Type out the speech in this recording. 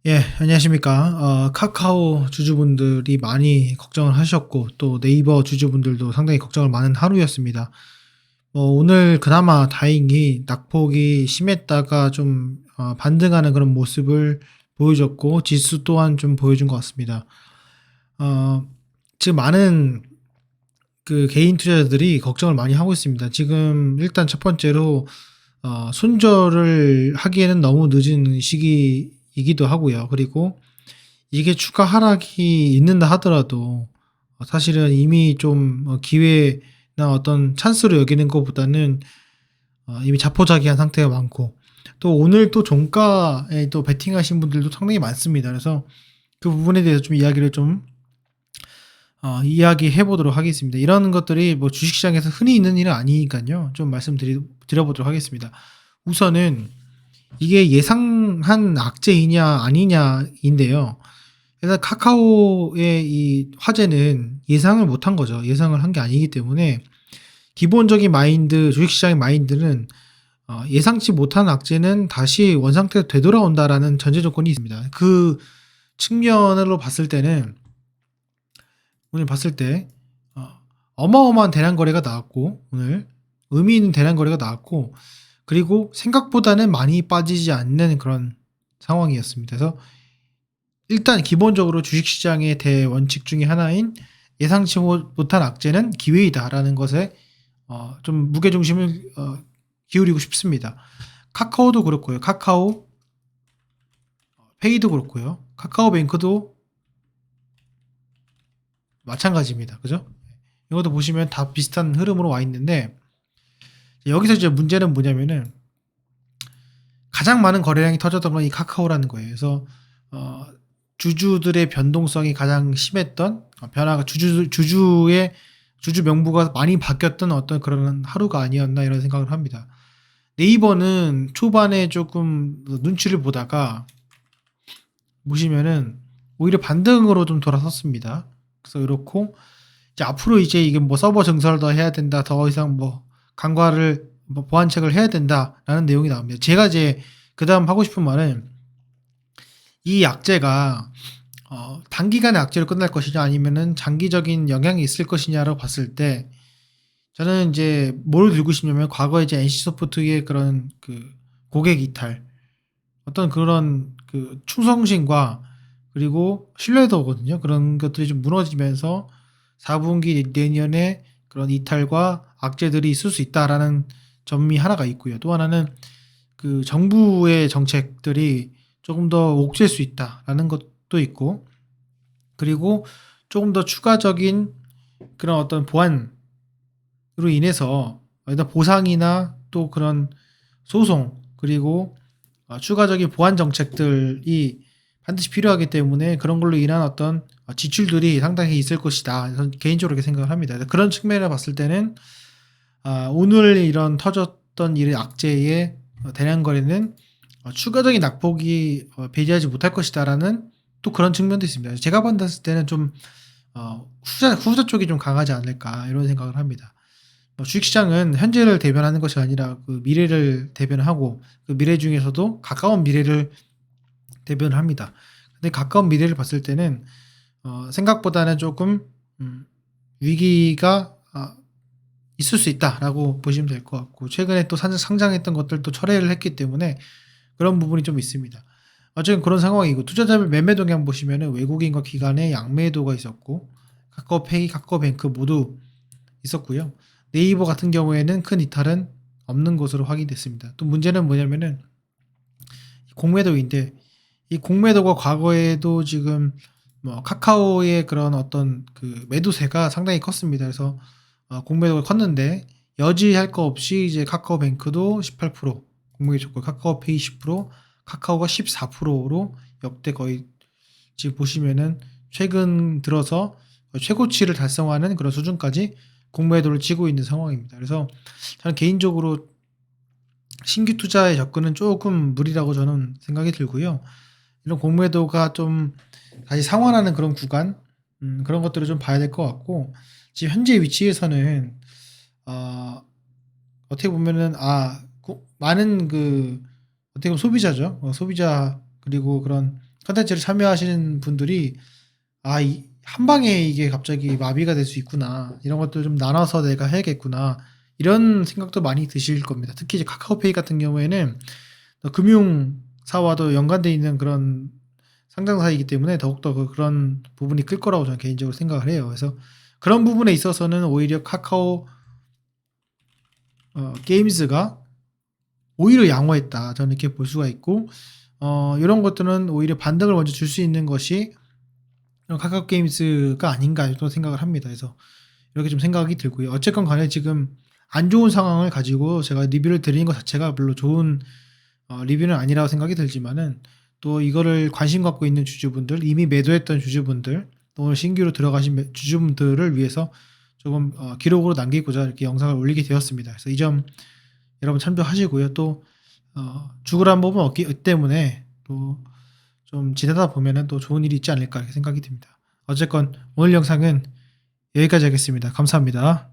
예, 안녕하십니까. 카카오 주주분들이 많이 걱정을 하셨고, 또 네이버 주주분들도 상당히 걱정을 많은 하루였습니다. 오늘 그나마 다행히 낙폭이 심했다가 좀 반등하는 그런 모습을 보여줬고, 지수 또한 좀 보여준 것 같습니다. 어, 지금 많은 그 개인 투자자들이 걱정을 많이 하고 있습니다. 지금 일단 첫 번째로 손절을 하기에는 너무 늦은 시기이기도 하고요. 그리고 이게 추가 하락이 있는다 하더라도 사실은 이미 좀 기회나 어떤 찬스로 여기는 것보다는 이미 자포자기한 상태가 많고, 또 오늘 또 종가에 또 베팅하신 분들도 상당히 많습니다. 그래서 그 부분에 대해서 좀 이야기를 좀 이야기해 보도록 하겠습니다. 이런 것들이 뭐 주식시장에서 흔히 있는 일은 아니니까요. 좀 드려보도록 하겠습니다. 우선은 이게 예상한 악재이냐 아니냐인데요. 그래서 카카오의 이 화제는 예상을 못한 거죠. 예상을 한 게 아니기 때문에 기본적인 마인드, 주식시장의 마인드는 예상치 못한 악재는 다시 원상태로 되돌아온다라는 전제 조건이 있습니다. 그 측면으로 봤을 때는 오늘 봤을 때 어마어마한 대량 거래가 나왔고, 오늘 의미 있는 대량 거래가 나왔고, 그리고 생각보다는 많이 빠지지 않는 그런 상황이었습니다. 그래서 일단 기본적으로 주식시장의 대원칙 중에 하나인 예상치 못한 악재는 기회이다라는 것에 좀 무게중심을 기울이고 싶습니다. 카카오도 그렇고요. 카카오 페이도 그렇고요. 카카오뱅크도 마찬가지입니다. 그죠? 이것도 보시면 다 비슷한 흐름으로 와 있는데, 여기서 이제 문제는 뭐냐면은 가장 많은 거래량이 터졌던 건 이 카카오라는 거예요. 그래서 주주들의 변동성이 가장 심했던 변화가 주주의 주주 명부가 많이 바뀌었던 어떤 그런 하루가 아니었나 이런 생각을 합니다. 네이버는 초반에 조금 눈치를 보다가 보시면은 오히려 반등으로 좀 돌아섰습니다. 그래서 이렇고 이제 앞으로 이제 이게 뭐 서버 증설을 더 해야 된다, 더 이상 뭐 강화를 뭐 보완책을 해야 된다라는 내용이 나옵니다. 제가 이제 그다음 하고 싶은 말은 이 악재가 단기간에 악재로 끝날 것이냐 아니면은 장기적인 영향이 있을 것이냐로 봤을 때 저는 이제 뭘 들고 싶냐면 과거에 이제 NC소프트의 그런 그 고객 이탈, 어떤 그런 그 충성심과 그리고 신뢰도거든요. 그런 것들이 좀 무너지면서 4분기 내년에 그런 이탈과 악재들이 있을 수 있다라는 점이 하나가 있고요. 또 하나는 그 정부의 정책들이 조금 더 옥죄일 수 있다라는 것도 있고, 그리고 조금 더 추가적인 그런 어떤 보완으로 인해서 일단 보상이나 또 그런 소송, 그리고 추가적인 보완 정책들이 반드시 필요하기 때문에 그런 걸로 인한 어떤 지출들이 상당히 있을 것이다. 저는 개인적으로 그렇게 생각을 합니다. 그런 측면을 봤을 때는 오늘 이런 터졌던 일의 악재의 대량 거래는 추가적인 낙폭이 배제하지 못할 것이다라는 또 그런 측면도 있습니다. 제가 봤을 때는 좀 후자 쪽이 좀 강하지 않을까 이런 생각을 합니다. 주식시장은 현재를 대변하는 것이 아니라 그 미래를 대변하고, 그 미래 중에서도 가까운 미래를 대변합니다. 근데 가까운 미래를 봤을 때는 생각보다는 조금 위기가 있을 수 있다라고 보시면 될 것 같고, 최근에 또 상장했던 것들도 철회를 했기 때문에 그런 부분이 좀 있습니다. 어쨌든 그런 상황이고, 투자자별 매매 동향 보시면은 외국인과 기관의 양매도가 있었고, 카카오페이, 카카오뱅크 모두 있었고요. 네이버 같은 경우에는 큰 이탈은 없는 것으로 확인됐습니다. 또 문제는 뭐냐면은 공매도인데, 이 공매도가 과거에도 지금 뭐 카카오의 그런 어떤 그 매도세가 상당히 컸습니다. 그래서 공매도가 컸는데 여지할 거 없이 이제 카카오뱅크도 18% 공매도 줬고, 카카오페이 10%, 카카오가 14%로 역대 거의 지금 보시면은 최근 들어서 최고치를 달성하는 그런 수준까지 공매도를 치고 있는 상황입니다. 그래서 저는 개인적으로 신규 투자에 접근은 조금 무리라고 저는 생각이 들고요. 이런 공매도가 좀 다시 상환하는 그런 구간, 그런 것들을 좀 봐야 될 것 같고, 지금 현재 위치에서는 어떻게 보면은 많은 그 어떻게 보면 소비자죠. 소비자, 그리고 그런 컨텐츠를 참여하시는 분들이 한 방에 이게 갑자기 마비가 될 수 있구나. 이런 것도 좀 나눠서 내가 해야겠구나. 이런 생각도 많이 드실 겁니다. 특히 이제 카카오페이 같은 경우에는 금융사와도 연관되어 있는 그런 상장사이기 때문에 더욱더 그런 부분이 클 거라고 저는 개인적으로 생각을 해요. 그래서 그런 부분에 있어서는 오히려 카카오 게임즈가 오히려 양호했다. 저는 이렇게 볼 수가 있고, 이런 것들은 오히려 반등을 먼저 줄 수 있는 것이 카카오 게임즈가 아닌가 또 생각을 합니다. 그래서 이렇게 좀 생각이 들고요. 어쨌건 간에 지금 안 좋은 상황을 가지고 제가 리뷰를 드리는 것 자체가 별로 좋은 리뷰는 아니라고 생각이 들지만은 또 이거를 관심 갖고 있는 주주분들, 이미 매도했던 주주분들, 또 신규로 들어가신 주주분들을 위해서 조금 기록으로 남기고자 이렇게 영상을 올리게 되었습니다. 그래서 이 점 여러분 참조하시고요. 또 죽으라는 법은 없기 때문에 또 좀 지내다 보면은 또 좋은 일이 있지 않을까 이렇게 생각이 듭니다. 어쨌건 오늘 영상은 여기까지 하겠습니다. 감사합니다.